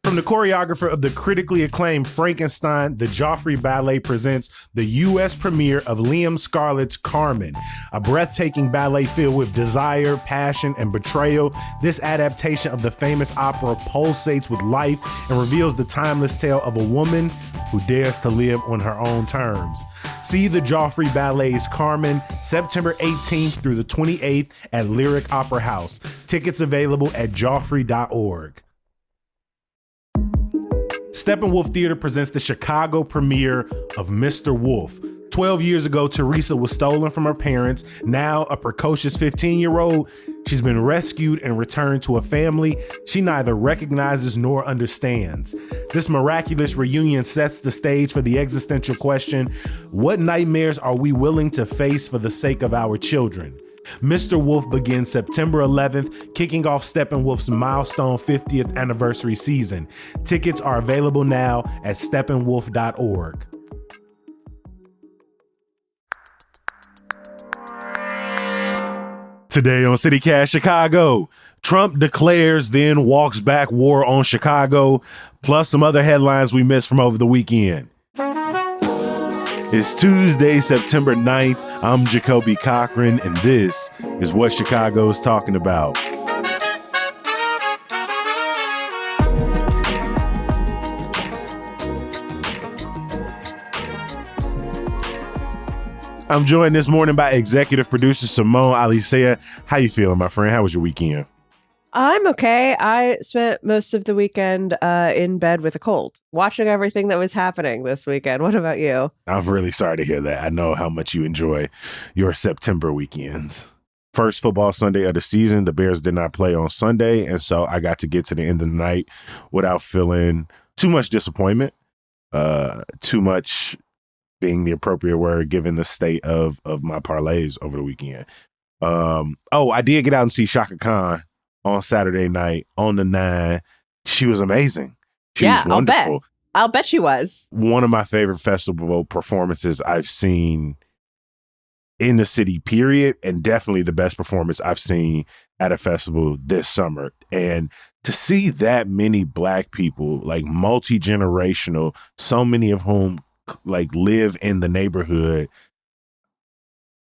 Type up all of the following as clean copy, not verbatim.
From the choreographer of the critically acclaimed Frankenstein, the Joffrey Ballet presents the U.S. premiere of Liam Scarlett's Carmen, a breathtaking ballet filled with desire, passion, and betrayal. This adaptation of the famous opera pulsates with life and reveals the timeless tale of a woman who dares to live on her own terms. See the Joffrey Ballet's Carmen, September 18th through the 28th at Lyric Opera House. Tickets available at joffrey.org. Steppenwolf Theater presents the Chicago premiere of Mr. Wolf. 12 years ago, Teresa was stolen from her parents. Now a precocious 15-year-old, she's been rescued and returned to a family she neither recognizes nor understands. This miraculous reunion sets the stage for the existential question, what nightmares are we willing to face for the sake of our children? Mr. Wolf begins September 11th, kicking off Steppenwolf's milestone 50th anniversary season. Tickets are available now at steppenwolf.org. Today on CityCast Chicago, Trump declares, then walks back war on Chicago, plus some other headlines we missed from over the weekend. It's Tuesday, September 9th. I'm Jacoby Cochran, and this is what Chicago's talking about. I'm joined this morning by executive producer Simone Alicea. How you feeling, my friend? How was your weekend? I'm okay. I spent most of the weekend in bed with a cold, watching everything that was happening this weekend. What about you? I'm really sorry to hear that. I know how much you enjoy your September weekends. First football Sunday of the season, the Bears did not play on Sunday, and so I got to get to the end of the night without feeling too much disappointment, too much being the appropriate word given the state of my parlays over the weekend. I did get out and see Shaka Khan on Saturday night on the 9. She was amazing. She was wonderful. I'll bet she was. One of my favorite festival performances I've seen in the city, period, and definitely the best performance I've seen at a festival this summer. And to see that many Black people, like multi-generational, so many of whom like live in the neighborhood,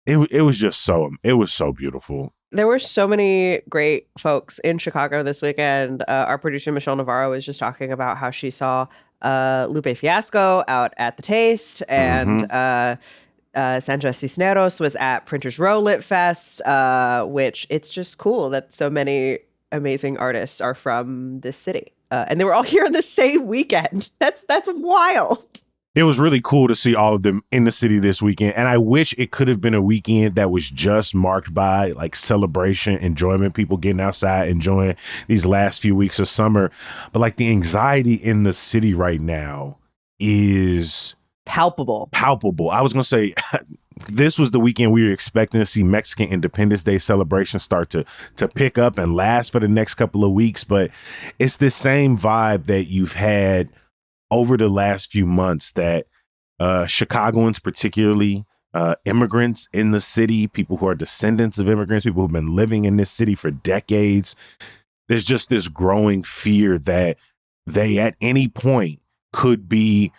it was so beautiful. There were so many great folks in Chicago this weekend. Our producer, Michelle Navarro, was just talking about how she saw Lupe Fiasco out at the Taste, and Sandra Cisneros was at Printers Row Lit Fest, which it's just cool that so many amazing artists are from this city. And they were all here on the same weekend. That's wild. It was really cool to see all of them in the city this weekend. And I wish it could have been a weekend that was just marked by like celebration, enjoyment, people getting outside, enjoying these last few weeks of summer. But like the anxiety in the city right now is palpable. I was going to say this was the weekend we were expecting to see Mexican Independence Day celebration start to pick up and last for the next couple of weeks. But it's the same vibe that you've had over the last few months that Chicagoans, particularly immigrants in the city, people who are descendants of immigrants, people who've been living in this city for decades, there's just this growing fear that they at any point could be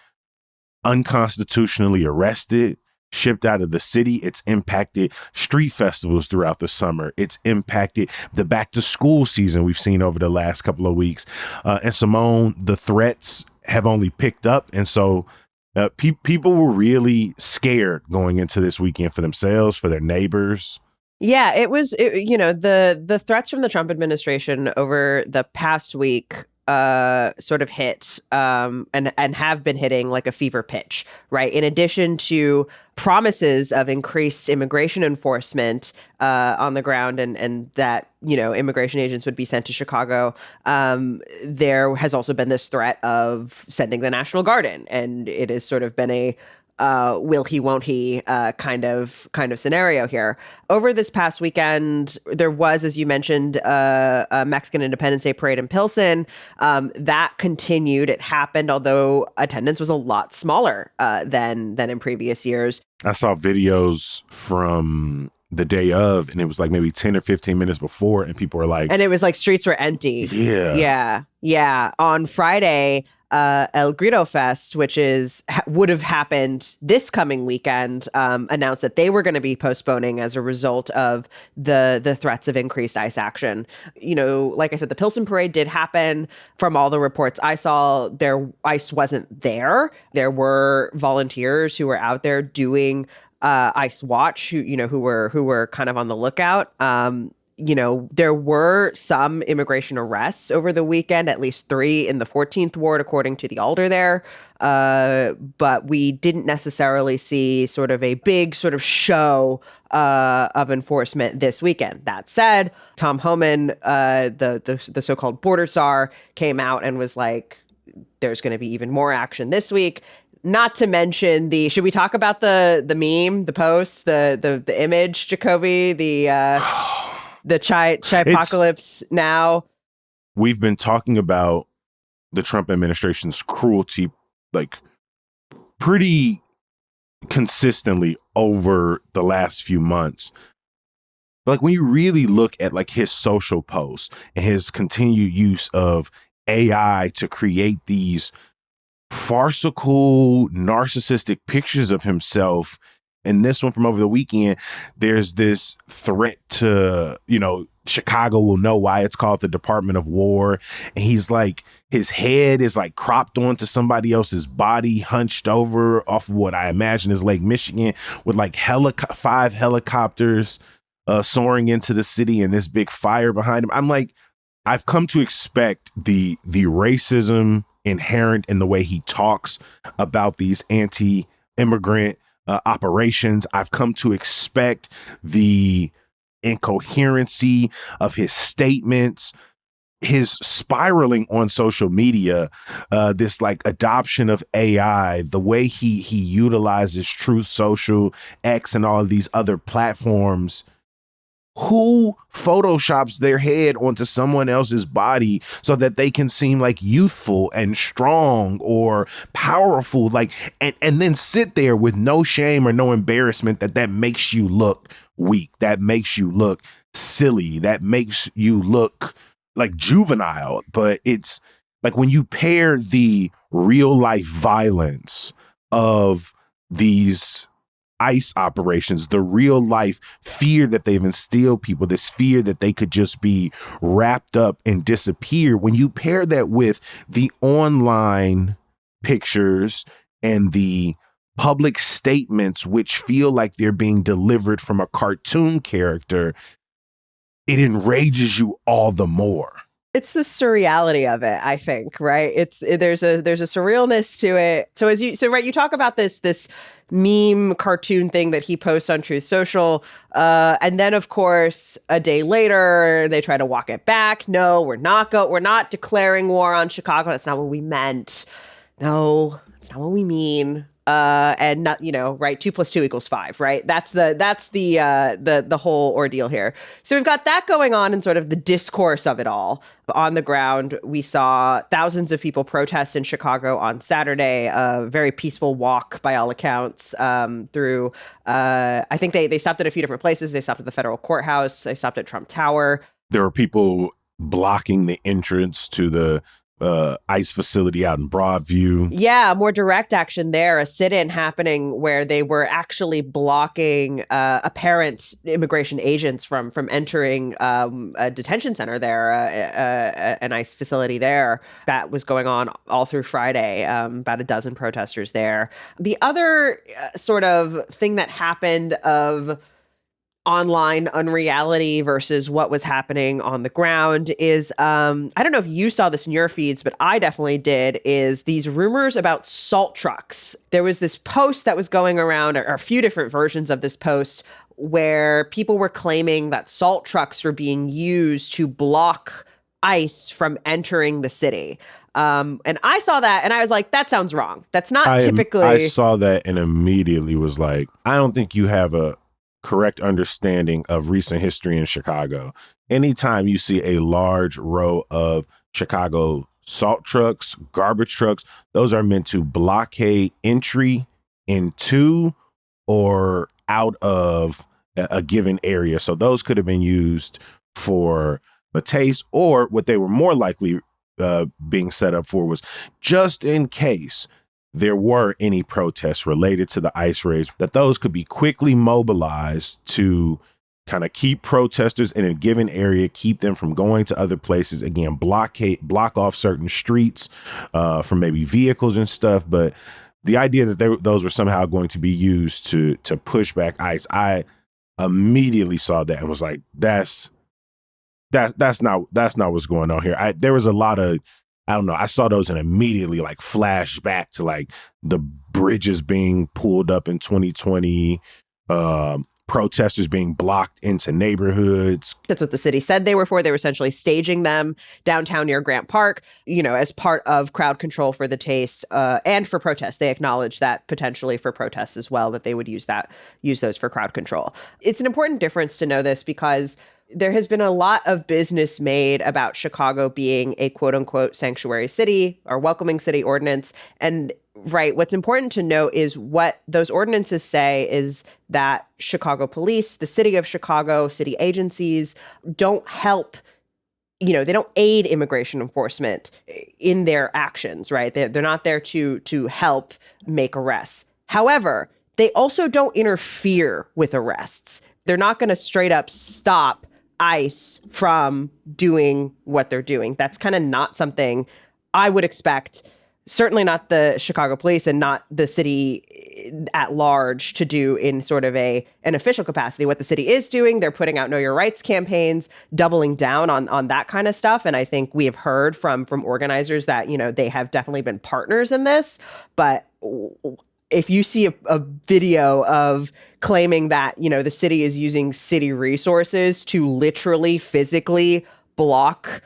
unconstitutionally arrested, shipped out of the city. It's impacted street festivals throughout the summer. It's impacted the back to school season we've seen over the last couple of weeks. And Simone, the threats have only picked up. And so people were really scared going into this weekend for themselves, for their neighbors. Yeah, the threats from the Trump administration over the past week sort of hit and have been hitting like a fever pitch, right? In addition to promises of increased immigration enforcement on the ground and that, immigration agents would be sent to Chicago, there has also been this threat of sending the National Guard in. And it has sort of been a will he, won't he kind of scenario here. Over this past weekend, there was, as you mentioned, a Mexican Independence Day parade in Pilsen. That continued. It happened, although attendance was a lot smaller than in previous years. I saw videos from the day of, and it was like maybe 10 or 15 minutes before, and people were like, and it was like streets were empty. Yeah. On Friday, El Grito Fest, which would have happened this coming weekend, announced that they were going to be postponing as a result of the threats of increased ICE action. Like I said, the Pilsen Parade did happen. From all the reports I saw, ICE wasn't there. There were volunteers who were out there doing ICE Watch, who were kind of on the lookout. There were some immigration arrests over the weekend, at least 3 in the 14th ward, according to the alder there. But we didn't necessarily see sort of a big sort of show of enforcement this weekend. That said, Tom Homan, the so-called border czar, came out and was like, there's going to be even more action this week. Not to mention should we talk about the meme, the posts, the image, Jacoby, the chai apocalypse now? We've been talking about the Trump administration's cruelty like pretty consistently over the last few months. But like when you really look at like his social posts and his continued use of AI to create these farcical, narcissistic pictures of himself. And this one from over the weekend, there's this threat to, Chicago will know why it's called the Department of War. And he's like, his head is like cropped onto somebody else's body, hunched over off of what I imagine is Lake Michigan, with like 5 helicopters soaring into the city and this big fire behind him. I'm like, I've come to expect the racism inherent in the way he talks about these anti-immigrant operations. I've come to expect the incoherency of his statements, his spiraling on social media, this like adoption of AI, the way he utilizes Truth Social, X, and all of these other platforms. Who photoshops their head onto someone else's body so that they can seem like youthful and strong or powerful, like, and then sit there with no shame or no embarrassment that makes you look weak, that makes you look silly, that makes you look like juvenile. But it's like when you pair the real life violence of these ICE operations, the real life fear that they've instilled people, this fear that they could just be wrapped up and disappear. When you pair that with the online pictures and the public statements, which feel like they're being delivered from a cartoon character, it enrages you all the more. It's the surreality of it, I think, right? There's a surrealness to it. So you talk about this meme cartoon thing that he posts on Truth Social, and then of course a day later they try to walk it back. No, we're not declaring war on Chicago. That's not what we meant. No, that's not what we mean. And not, right. 2 + 2 = 5, right? That's the whole ordeal here. So we've got that going on in sort of the discourse of it all. On the ground, we saw thousands of people protest in Chicago on Saturday, a very peaceful walk by all accounts, through, I think they stopped at a few different places. They stopped at the federal courthouse. They stopped at Trump Tower. There were people blocking the entrance to the ICE facility out in Broadview. Yeah, more direct action there, a sit-in happening where they were actually blocking apparent immigration agents from entering a detention center there, an ICE facility there. That was going on all through Friday, about a dozen protesters there. The other sort of thing that happened of online unreality versus what was happening on the ground is, I don't know if you saw this in your feeds, but I definitely did, is these rumors about salt trucks. There was this post that was going around, or a few different versions of this post, where people were claiming that salt trucks were being used to block ICE from entering the city. And I saw that and I was like, that sounds wrong. That's not typically. I saw that and immediately was like, I don't think you have a correct understanding of recent history in Chicago. Anytime you see a large row of Chicago salt trucks, garbage trucks, those are meant to blockade entry into or out of a given area. So those could have been used for the taste, or what they were more likely being set up for was just in case there were any protests related to the ICE raids, that those could be quickly mobilized to kind of keep protesters in a given area, keep them from going to other places. Again, block off certain streets from maybe vehicles and stuff. But the idea that those were somehow going to be used to push back ICE, I immediately saw that and was like, that's not what's going on here. There was a lot of, I don't know, I saw those and immediately like flashed back to like the bridges being pulled up in 2020, protesters being blocked into neighborhoods. That's what the city said they were for. They were essentially staging them downtown near Grant Park, as part of crowd control for the taste and for protests. They acknowledged that potentially for protests as well, that they would use those for crowd control. It's an important difference to know this because there has been a lot of business made about Chicago being a quote unquote sanctuary city or welcoming city ordinance. And right, what's important to note is what those ordinances say is that Chicago police, the city of Chicago, city agencies don't help, they don't aid immigration enforcement in their actions, right? They're not there to help make arrests. However, they also don't interfere with arrests. They're not going to straight up stop ICE from doing what they're doing. That's kind of not something I would expect, certainly not the Chicago police and not the city at large to do in sort of an official capacity. What the city is doing, they're putting out Know Your Rights campaigns, doubling down on that kind of stuff. And I think we have heard from organizers that, they have definitely been partners in this. But if you see a video of claiming that, the city is using city resources to literally physically block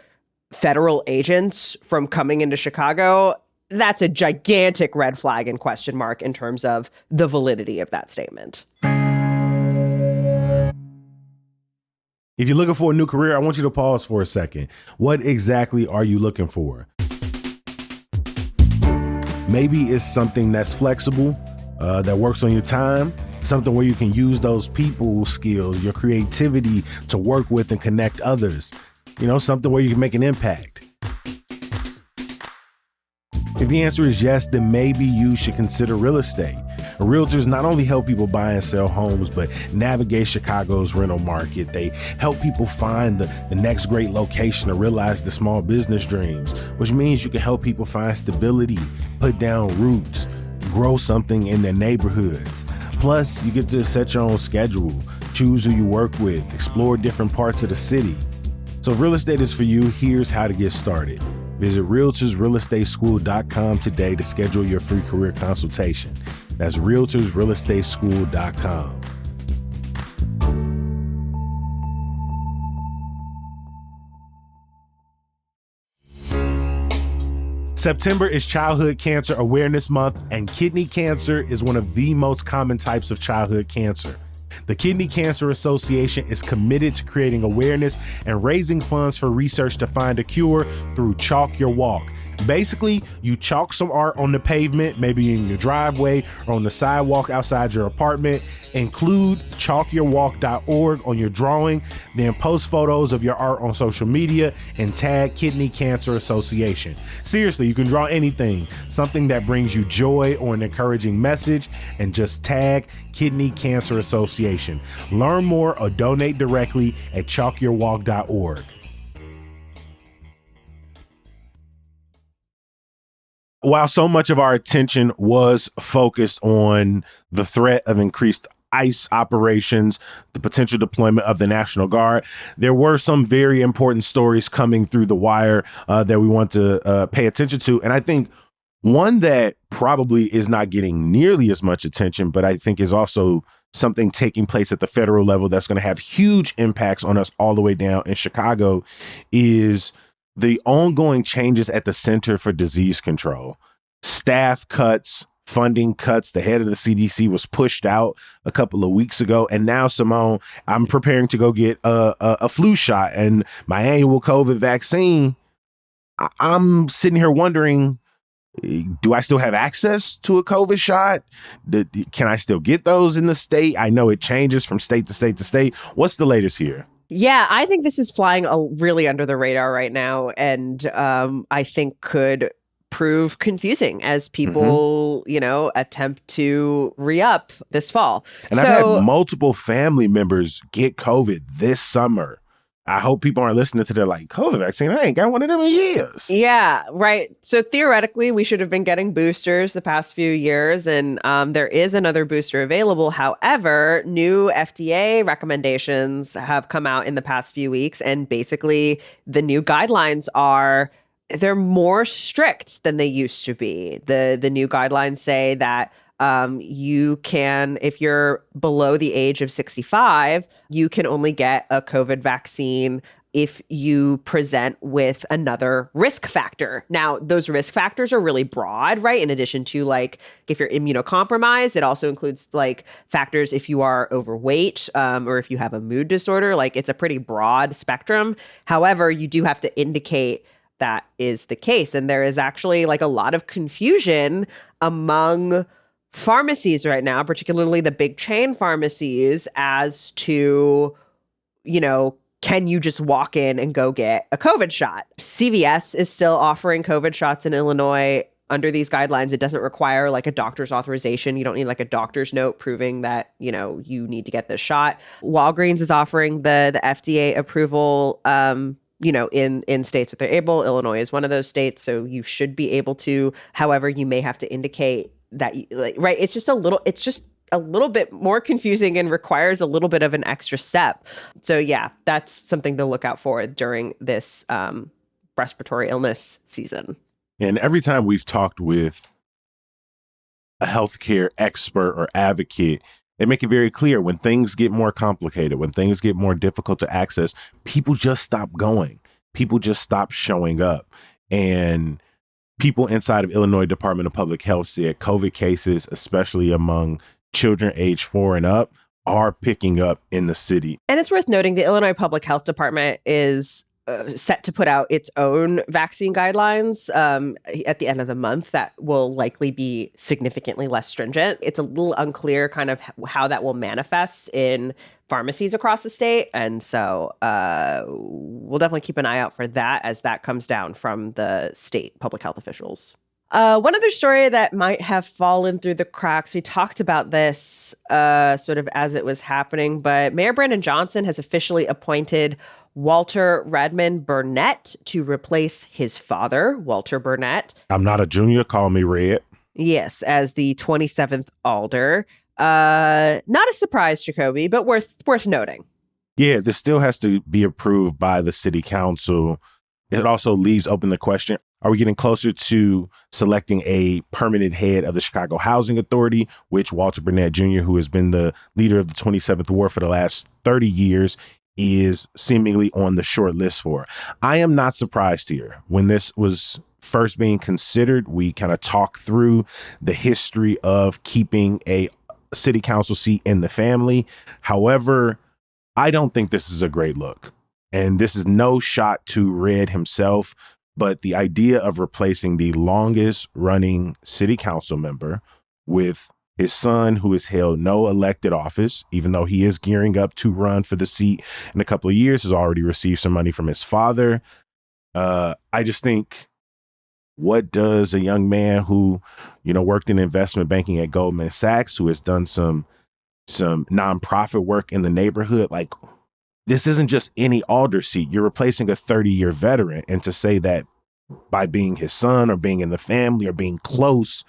federal agents from coming into Chicago, that's a gigantic red flag and question mark in terms of the validity of that statement. If you're looking for a new career, I want you to pause for a second. What exactly are you looking for? Maybe it's something that's flexible, that works on your time, something where you can use those people skills, your creativity to work with and connect others, something where you can make an impact. If the answer is yes, then maybe you should consider real estate. Realtors not only help people buy and sell homes, but navigate Chicago's rental market. They help people find the next great location to realize the small business dreams, which means you can help people find stability, put down roots, grow something in their neighborhoods. Plus, you get to set your own schedule, choose who you work with, explore different parts of the city. So if real estate is for you, here's how to get started. Visit realtorsrealestateschool.com today to schedule your free career consultation. That's realtorsrealestateschool.com. September is Childhood Cancer Awareness Month, and kidney cancer is one of the most common types of childhood cancer. The Kidney Cancer Association is committed to creating awareness and raising funds for research to find a cure through Chalk Your Walk. Basically, you chalk some art on the pavement, maybe in your driveway or on the sidewalk outside your apartment. Include chalkyourwalk.org on your drawing, then post photos of your art on social media and tag Kidney Cancer Association. Seriously, you can draw anything, something that brings you joy or an encouraging message, and just tag Kidney Cancer Association. Learn more or donate directly at chalkyourwalk.org. While so much of our attention was focused on the threat of increased ICE operations, the potential deployment of the National Guard, there were some very important stories coming through the wire that we want to pay attention to. And I think one that probably is not getting nearly as much attention, but I think is also something taking place at the federal level that's going to have huge impacts on us all the way down in Chicago, is the ongoing changes at the Center for Disease Control. Staff cuts, funding cuts. The head of the CDC was pushed out a couple of weeks ago. And now, Simone, I'm preparing to go get a flu shot and my annual COVID vaccine. I'm sitting here wondering, Do I still have access to a COVID shot? Can I still get those in the state? I know it changes from state to state to state. What's the latest here? Yeah, I think this is flying really under the radar right now, and I think could prove confusing as people, attempt to re-up this fall. And I've had multiple family members get COVID this summer. I hope people aren't listening to their COVID vaccine. I ain't got one of them in years. Yeah, right. So theoretically, we should have been getting boosters the past few years, and there is another booster available. However, new FDA recommendations have come out in the past few weeks, and basically the new guidelines they're more strict than they used to be. The new guidelines say that you can, if you're below the age of 65, you can only get a COVID vaccine if you present with another risk factor. Now, those risk factors are really broad, right? In addition to if you're immunocompromised, it also includes factors if you are overweight or if you have a mood disorder. It's a pretty broad spectrum. However, you do have to indicate that is the case. And there is actually a lot of confusion among pharmacies right now, particularly the big chain pharmacies, as to, can you just walk in and go get a COVID shot? CVS is still offering COVID shots in Illinois under these guidelines. It doesn't require a doctor's authorization. You don't need a doctor's note proving that, you need to get this shot. Walgreens is offering the FDA approval, in states that they're able. Illinois is one of those states. So you should be able to, however, you may have to indicate that, right. It's just a little bit more confusing and requires a little bit of an extra step. So yeah, that's something to look out for during this respiratory illness season. And every time we've talked with a healthcare expert or advocate, they make it very clear when things get more complicated, when things get more difficult to access, people just stop going. People just stop showing up. And people inside of Illinois Department of Public Health said COVID cases, especially among children age 4 and up, are picking up in the city. And it's worth noting the Illinois Public Health Department is set to put out its own vaccine guidelines at the end of the month that will likely be significantly less stringent. It's a little unclear kind of how that will manifest in pharmacies across the state. And so we'll definitely keep an eye out for that as that comes down from the state public health officials. One other story that might have fallen through the cracks, we talked about this sort of as it was happening, but Mayor Brandon Johnson has officially appointed Walter Redmond Burnett to replace his father, Walter Burnett. I'm not a junior, call me Red. Yes, as the 27th alder. Not a surprise, Jacoby, but worth noting. Yeah, this still has to be approved by the city council. It also leaves open the question, are we getting closer to selecting a permanent head of the Chicago Housing Authority, which Walter Burnett Jr., who has been the leader of the 27th Ward for the last 30 years, is seemingly on the short list for? I am not surprised here. When this was first being considered, we kind of talked through the history of keeping a city council seat in the family. However, I don't think this is a great look. And this is no shot to Red himself, but the idea of replacing the longest running city council member with his son, who has held no elected office, even though he is gearing up to run for the seat in a couple of years, has already received some money from his father. I just think, what does a young man who, worked in investment banking at Goldman Sachs, who has done some nonprofit work in the neighborhood, this isn't just any alder seat. You're replacing a 30-year veteran. And to say that by being his son or being in the family or being close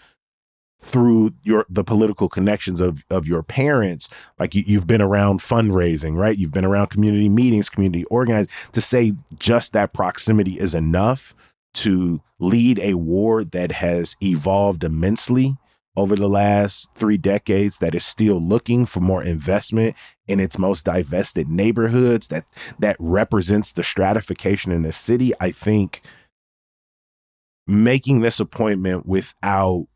through the political connections of your parents, you've been around fundraising, right? You've been around community meetings, community organizing, to say just that proximity is enough to lead a ward that has evolved immensely over the last 3 decades, that is still looking for more investment in its most divested neighborhoods, that represents the stratification in the city. I think making this appointment without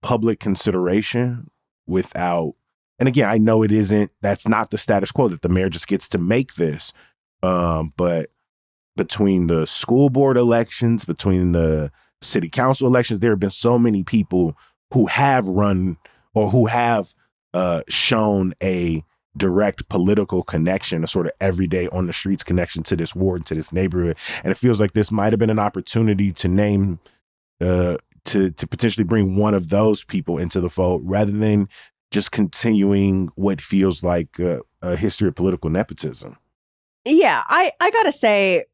public consideration, and again, I know that's not the status quo, that the mayor just gets to make this, but between the school board elections, between the city council elections. There have been so many people who have run or who have shown a direct political connection, a sort of everyday on the streets connection to this ward, to this neighborhood. And it feels like this might have been an opportunity to name, to potentially bring one of those people into the fold rather than just continuing what feels like a history of political nepotism. Yeah, I gotta say,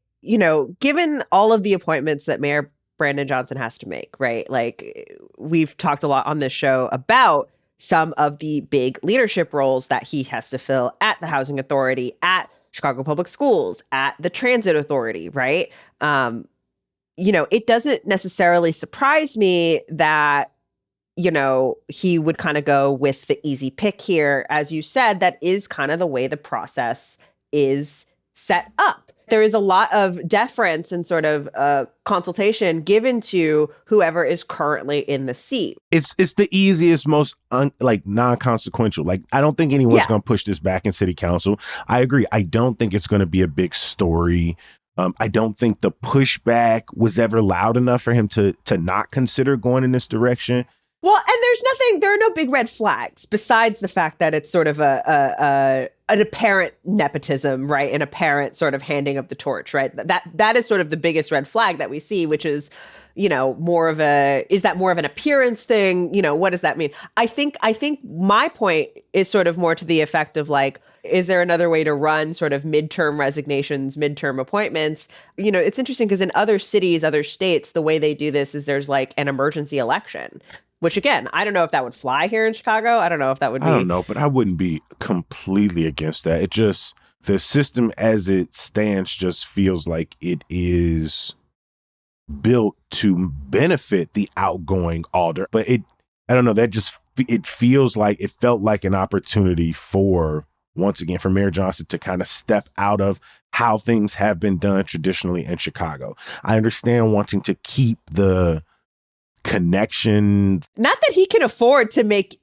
given all of the appointments that Mayor Brandon Johnson has to make, right? Like, we've talked a lot on this show about some of the big leadership roles that he has to fill at the Housing Authority, at Chicago Public Schools, at the Transit Authority, right? It doesn't necessarily surprise me that, he would kind of go with the easy pick here. As you said, that is kind of the way the process is set up. There is a lot of deference and sort of consultation given to whoever is currently in the seat. It's the easiest, most non-consequential. Like, I don't think anyone's going to push this back in city council. I agree. I don't think it's going to be a big story. I don't think the pushback was ever loud enough for him to not consider going in this direction. Well, and there are no big red flags besides the fact that it's sort of an apparent nepotism, right? An apparent sort of handing of the torch, right? That is sort of the biggest red flag that we see, which is, is that more of an appearance thing? What does that mean? I think my point is sort of more to the effect of like, is there another way to run sort of midterm resignations, midterm appointments? It's interesting because in other cities, other states, the way they do this is there's like an emergency election. Which, again, I don't know if that would fly here in Chicago. I don't know if that would be. I don't know, but I wouldn't be completely against that. It just, the system as it stands just feels like it is built to benefit the outgoing alder. But I don't know, it felt like an opportunity for Mayor Johnson to kind of step out of how things have been done traditionally in Chicago. I understand wanting to keep the connection. Not that he can afford to make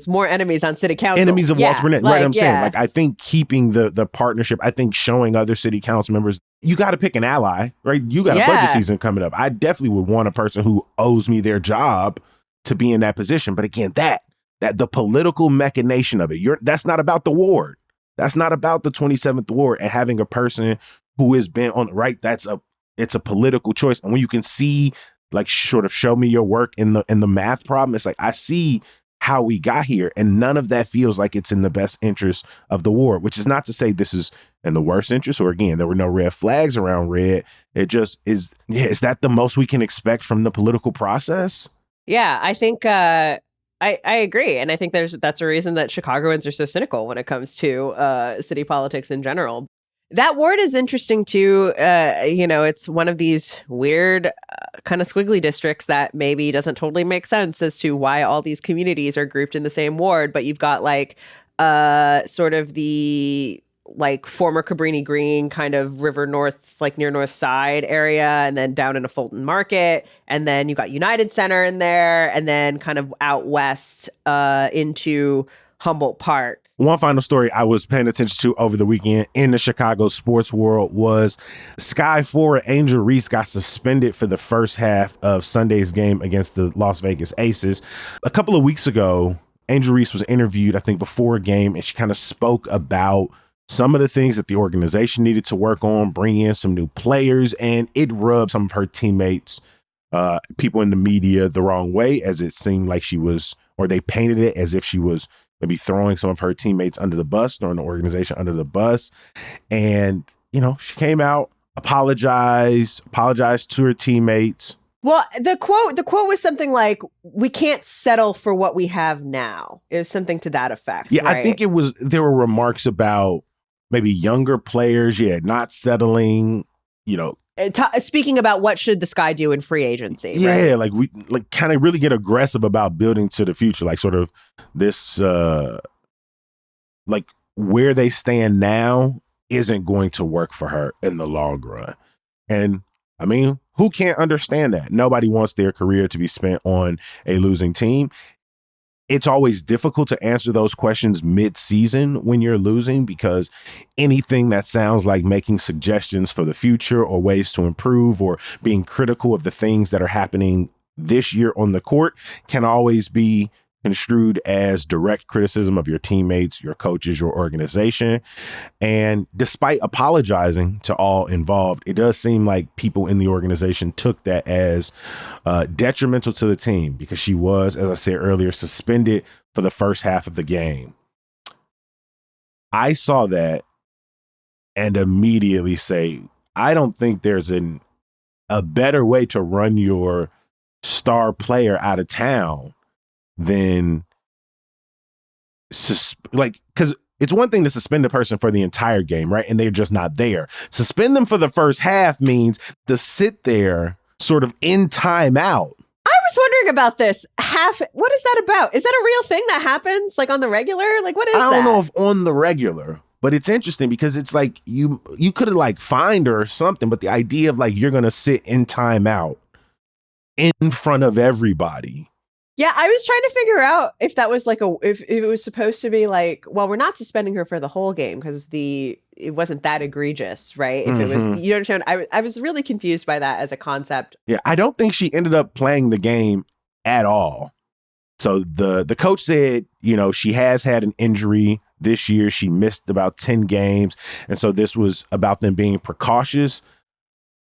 more enemies on city council. Enemies of Walter Burnett, right? I'm saying, like, I think keeping the partnership, I think showing other city council members, you got to pick an ally, right? You got a budget season coming up. I definitely would want a person who owes me their job to be in that position. But again, that the political machination of it, that's not about the ward. That's not about the 27th ward and having a person who has been on the right. It's a political choice. And when you can see, like, sort of show me your work in the math problem, it's like, I see how we got here, and none of that feels like it's in the best interest of the ward, which is not to say this is in the worst interest, or again, there were no red flags around red. It just is. Yeah, is that the most we can expect from the political process? Yeah, I think I agree. And I think that's a reason that Chicagoans are so cynical when it comes to city politics in general. That ward is interesting too. It's one of these weird kind of squiggly districts that maybe doesn't totally make sense as to why all these communities are grouped in the same ward. But you've got like sort of the like former Cabrini Green kind of River North, like near North Side area, and then down into Fulton Market. And then you got United Center in there, and then kind of out west into Humboldt Park. One final story I was paying attention to over the weekend in the Chicago sports world was Sky forward Angel Reese got suspended for the first half of Sunday's game against the Las Vegas Aces. A couple of weeks ago, Angel Reese was interviewed, I think, before a game, and she kind of spoke about some of the things that the organization needed to work on, bring in some new players, and it rubbed some of her teammates, people in the media, the wrong way, as it seemed like she was, or they painted it as if she was maybe throwing some of her teammates under the bus, throwing the organization under the bus. And, she came out, apologized to her teammates. Well, the quote was something like, "We can't settle for what we have now." It was something to that effect. Yeah, right? I think there were remarks about maybe younger players, not settling, speaking about what should the Sky do in free agency. Yeah, right? like we kind of really get aggressive about building to the future, like sort of this, like where they stand now isn't going to work for her in the long run. And I mean, who can't understand that? Nobody wants their career to be spent on a losing team. it's always difficult to answer those questions mid-season when you're losing, because anything that sounds like making suggestions for the future or ways to improve or being critical of the things that are happening this year on the court can always be construed as direct criticism of your teammates, your coaches, your organization. And despite apologizing to all involved, it does seem like people in the organization took that as detrimental to the team, because she was, as I said earlier, suspended for the first half of the game. I saw that and immediately say, I don't think there's a better way to run your star player out of town than because it's one thing to suspend a person for the entire game, right? And they're just not there. Suspend them for the first half means to sit there sort of in timeout. I was wondering about this. What is that about? Is that a real thing that happens like on the regular? Like, what is that? I don't know if on the regular, but it's interesting because it's like you could have like fined her or something, but the idea of like you're going to sit in timeout in front of everybody. Yeah, I was trying to figure out if that was like if it was supposed to be like, well, we're not suspending her for the whole game because it wasn't that egregious, right? If it was, you understand, I was really confused by that as a concept. Yeah, I don't think she ended up playing the game at all. So the coach said, she has had an injury this year. She missed about 10 games. And so this was about them being precautious.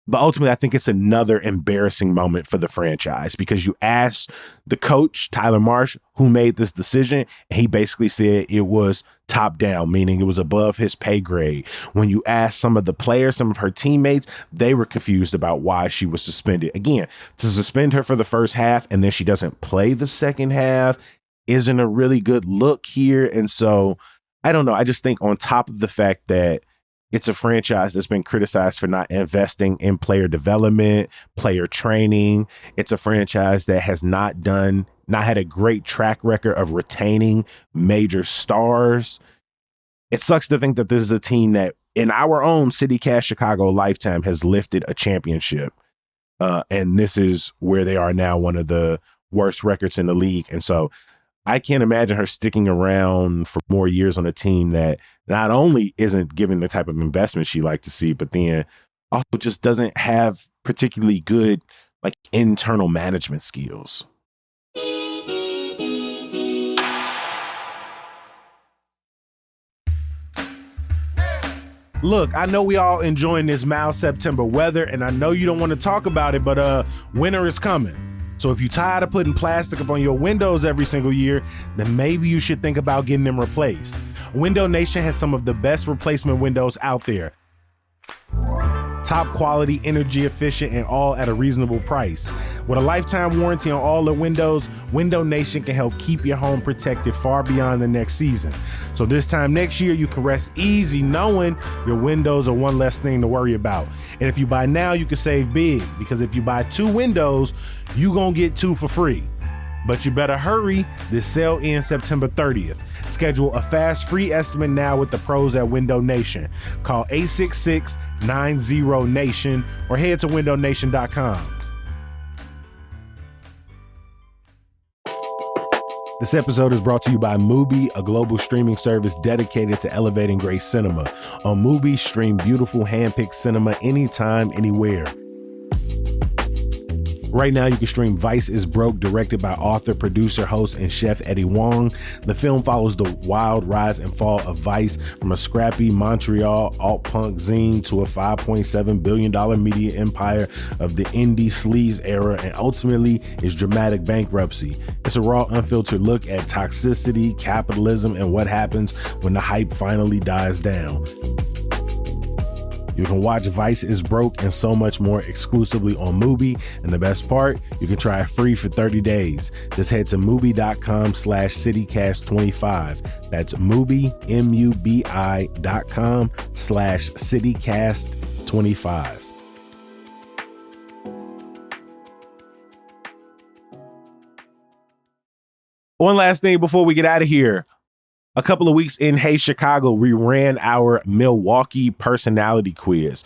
But ultimately, I think it's another embarrassing moment for the franchise, because you asked the coach, Tyler Marsh, who made this decision, and he basically said it was top down, meaning it was above his pay grade. When you asked some of the players, some of her teammates, they were confused about why she was suspended. Again, to suspend her for the first half and then she doesn't play the second half isn't a really good look here. And so I don't know. I just think on top of the fact that it's a franchise that's been criticized for not investing in player development, player training. It's a franchise that has not had a great track record of retaining major stars. It sucks to think that this is a team that in our own CityCast Chicago lifetime has lifted a championship. And this is where they are now, one of the worst records in the league. And so I can't imagine her sticking around for more years on a team that not only isn't giving the type of investment she liked to see, but then also just doesn't have particularly good like internal management skills. Look, I know we all enjoying this mild September weather, and I know you don't want to talk about it, but winter is coming. So if you're tired of putting plastic up on your windows every single year, then maybe you should think about getting them replaced. Window Nation has some of the best replacement windows out there. Top quality, energy efficient, and all at a reasonable price. With a lifetime warranty on all the windows, Window Nation can help keep your home protected far beyond the next season. So this time next year, you can rest easy knowing your windows are one less thing to worry about. And if you buy now, you can save big, because if you buy 2 windows, you gonna get 2 for free. But you better hurry. This sale ends September 30th. Schedule a fast free estimate now with the pros at Window Nation. Call 866-90-NATION or head to windownation.com. This episode is brought to you by Mubi, a global streaming service dedicated to elevating great cinema. On Mubi, stream beautiful hand-picked cinema anytime, anywhere. Right now, you can stream Vice is Broke, directed by author, producer, host, and chef Eddie Wong. The film follows the wild rise and fall of Vice from a scrappy Montreal alt-punk zine to a $5.7 billion media empire of the indie sleaze era, and ultimately its dramatic bankruptcy. It's a raw, unfiltered look at toxicity, capitalism, and what happens when the hype finally dies down. You can watch Vice is Broke and so much more exclusively on Mubi. And the best part, you can try it free for 30 days. Just head to Mubi.com/CityCast25. That's Mubi, MUBI.com/CityCast25. One last thing before we get out of here. A couple of weeks in Hey Chicago, we ran our Milwaukee personality quiz.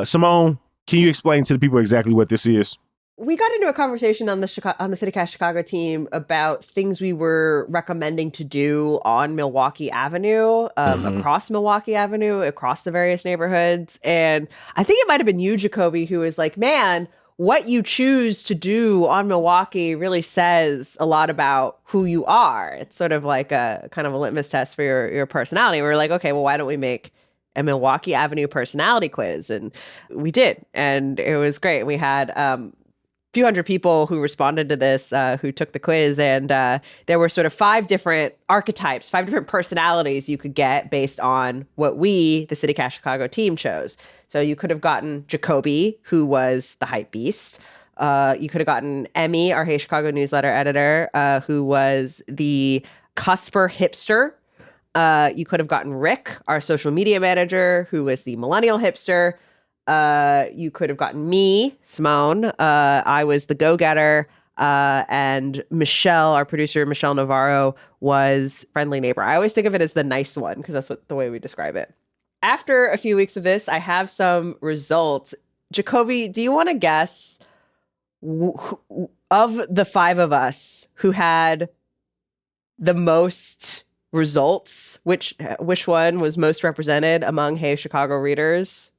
Simone, can you explain to the people exactly what this is? we got into a conversation on the CityCast Chicago team about things we were recommending to do on Milwaukee Avenue, across Milwaukee Avenue, across the various neighborhoods. And I think it might have been you, Jacoby, who was like, man, what you choose to do on Milwaukee really says a lot about who you are. It's sort of like a kind of a litmus test for your personality. We were like, okay, well, why don't we make a Milwaukee Avenue personality quiz? And we did. And it was great. We had few hundred people who responded to this, who took the quiz, and there were sort of 5 different archetypes, 5 different personalities you could get based on what we, the CityCast Chicago team, chose. So you could have gotten Jacoby, who was the hype beast. You could have gotten Emmy, our Hey Chicago newsletter editor, who was the cusper hipster. You could have gotten Rick, our social media manager, who was the millennial hipster. You could have gotten me, Simone. I was the go-getter. And Michelle, our producer, Michelle Navarro, was friendly neighbor. I always think of it as the nice one because that's the way we describe it. After a few weeks of this, I have some results. Jacoby, do you want to guess of the 5 of us who had the most results, which one was most represented among Hey Chicago readers?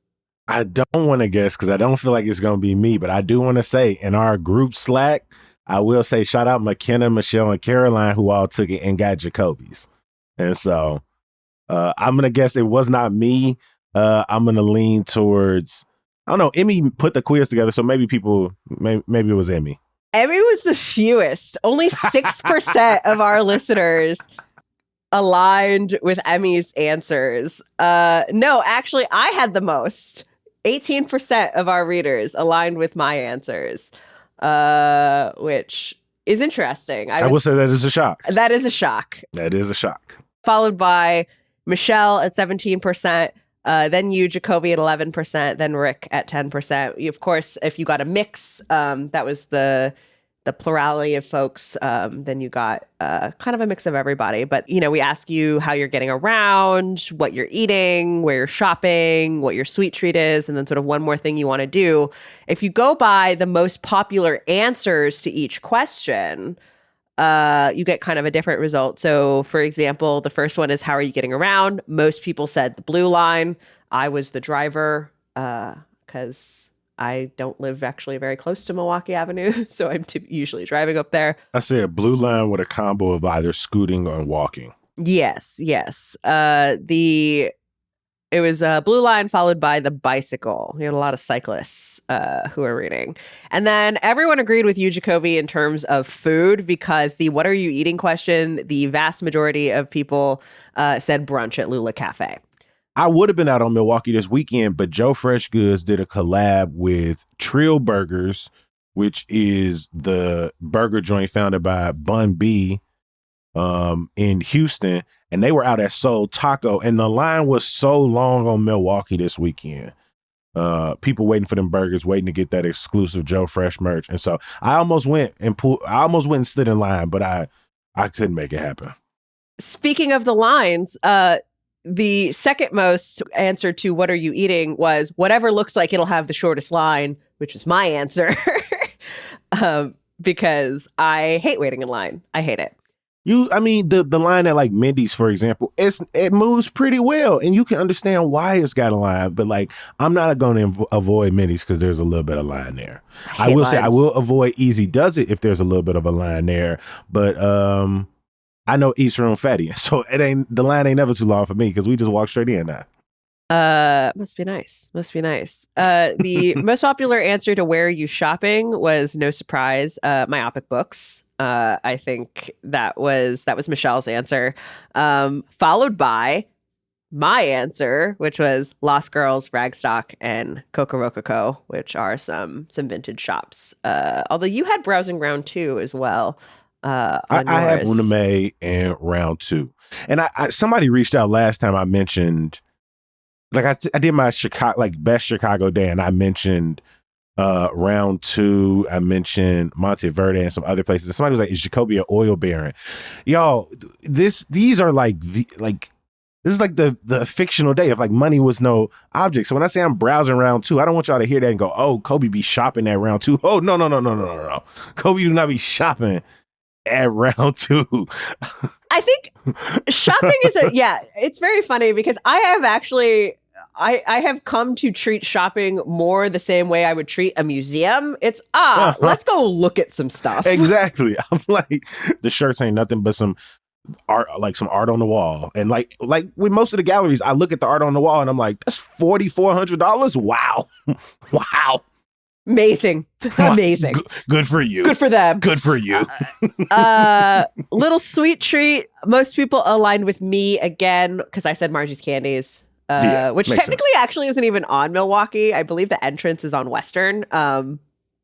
I don't want to guess because I don't feel like it's going to be me, but I do want to say in our group Slack, I will say shout out McKenna, Michelle, and Caroline, who all took it and got Jacoby's. And so I'm going to guess it was not me. I'm going to lean towards, I don't know, Emmy put the quiz together, so maybe it was Emmy. Emmy was the fewest. Only 6% of our listeners aligned with Emmy's answers. No, actually, I had the most. 18% of our readers aligned with my answers, which is interesting. I will say that is a shock. That is a shock. That is a shock. Followed by Michelle at 17%, then you, Jacoby, at 11%, then Rick at 10%. Of course, if you got a mix, that was the plurality of folks, then you got kind of a mix of everybody. But, we ask you how you're getting around, what you're eating, where you're shopping, what your sweet treat is, and then sort of one more thing you want to do. If you go by the most popular answers to each question, you get kind of a different result. So, for example, the first one is, how are you getting around? Most people said the blue line. I was the driver because I don't live actually very close to Milwaukee Avenue, so I'm usually driving up there. I say a blue line with a combo of either scooting or walking. Yes. It was a blue line followed by the bicycle. We had a lot of cyclists who are reading. And then everyone agreed with you, Jacoby, in terms of food, because the what are you eating question, the vast majority of people said brunch at Lula Cafe. I would have been out on Milwaukee this weekend, but Joe Fresh Goods did a collab with Trill Burgers, which is the burger joint founded by Bun B in Houston. And they were out at Soul Taco, and the line was so long on Milwaukee this weekend. People waiting for them burgers, waiting to get that exclusive Joe Fresh merch. And so I almost went and stood in line, but I couldn't make it happen. Speaking of the lines, the second most answer to what are you eating was whatever looks like it'll have the shortest line, which was my answer. Because I hate waiting in line. I hate it. The line at like Mindy's, for example, it moves pretty well, and you can understand why it's got a line. But like, I'm not going to avoid Mindy's because there's a little bit of line there. I will say I will avoid Easy Does It if there's a little bit of a line there. But I know East Room Fatty, so the line ain't never too long for me because we just walk straight in now. Must be nice. The most popular answer to where are you shopping was, no surprise, Myopic Books. I think that was Michelle's answer, followed by my answer, which was Lost Girls, Ragstock, and Coco Rococo, which are some vintage shops. Although you had Browsing Ground 2 as well. I had Uname and Round 2. And I somebody reached out last time I mentioned, like I did my Chicago, like best Chicago day, and I mentioned Round 2, I mentioned Monteverde and some other places. And somebody was like, is Jacoby an oil baron? Y'all, these are like This is like the fictional day if like money was no object. So when I say I'm browsing round 2, I don't want y'all to hear that and go, oh, Kobe be shopping at round 2. Oh, no. Kobe do not be shopping at round 2. I think shopping is it's very funny because I have come to treat shopping more the same way I would treat a museum. It's let's go look at some stuff. Exactly. I'm like, the shirts ain't nothing but some art, like some art on the wall. And like with most of the galleries, I look at the art on the wall and I'm like, that's $4,400. Wow. Wow. Amazing. Good for you. Good for them. Good for you. Little sweet treat. Most people aligned with me again because I said Margie's Candies, which technically actually isn't even on Milwaukee. I believe the entrance is on Western,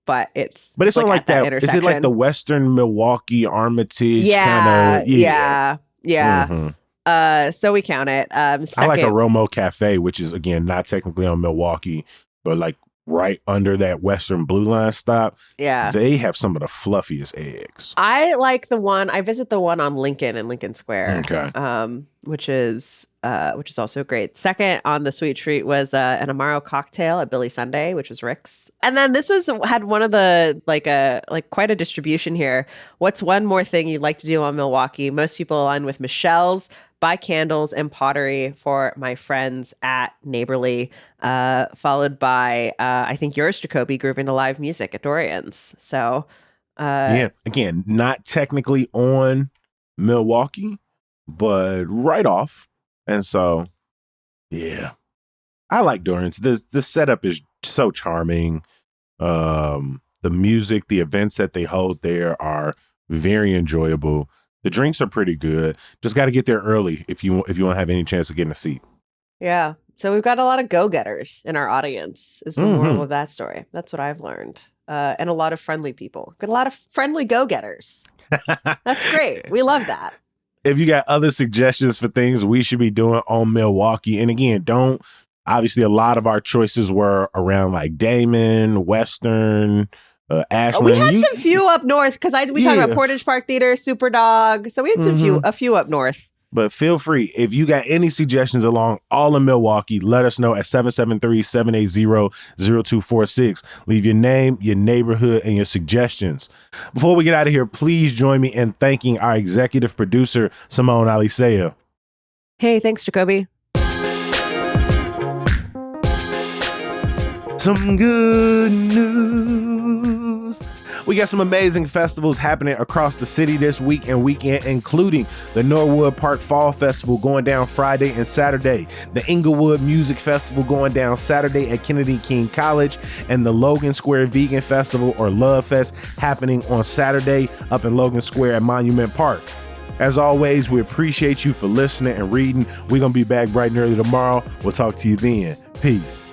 but it's not like that. Is it like the Western Milwaukee Armitage kind of? Yeah. Mm-hmm. So we count it. Second, I like a Romo Cafe, which is again not technically on Milwaukee, but like right under that Western Blue Line stop. Yeah. They have some of the fluffiest eggs. I like I visit the one on Lincoln in Lincoln Square. Okay. Which is also great. Second on the sweet treat was an Amaro cocktail at Billy Sunday, which was Rick's. And then this had one of the quite a distribution here. What's one more thing you'd like to do on Milwaukee? Most people align with Michelle's. Buy candles and pottery for my friends at Neighborly, followed by I think yours, Jacoby, grooving to live music at Dorian's. So again, not technically on Milwaukee, but right off. And so I like Dorian's. The setup is so charming. The music, the events that they hold there are very enjoyable. The drinks are pretty good. Just got to get there early if you want to have any chance of getting a seat. Yeah. So we've got a lot of go-getters in our audience is the moral of that story. That's what I've learned. And a lot of friendly people. Got a lot of friendly go-getters. That's great. We love that. If you got other suggestions for things we should be doing on Milwaukee, and again, obviously a lot of our choices were around like Damon, Western, Ashland. We had some few up north because we talked about Portage Park Theater, Superdog. So we had a few up north. But feel free, if you got any suggestions along all of Milwaukee, let us know at 773-780-0246. Leave your name, your neighborhood, and your suggestions. Before we get out of here, please join me in thanking our executive producer, Simone Alisea. Hey, thanks, Jacoby. Some good news. We got some amazing festivals happening across the city this week and weekend, including the Norwood Park Fall Festival going down Friday and Saturday, the Inglewood Music Festival going down Saturday at Kennedy King College, and the Logan Square Vegan Festival or Love Fest happening on Saturday up in Logan Square at Monument Park. As always, we appreciate you for listening and reading. We're going to be back bright and early tomorrow. We'll talk to you then. Peace.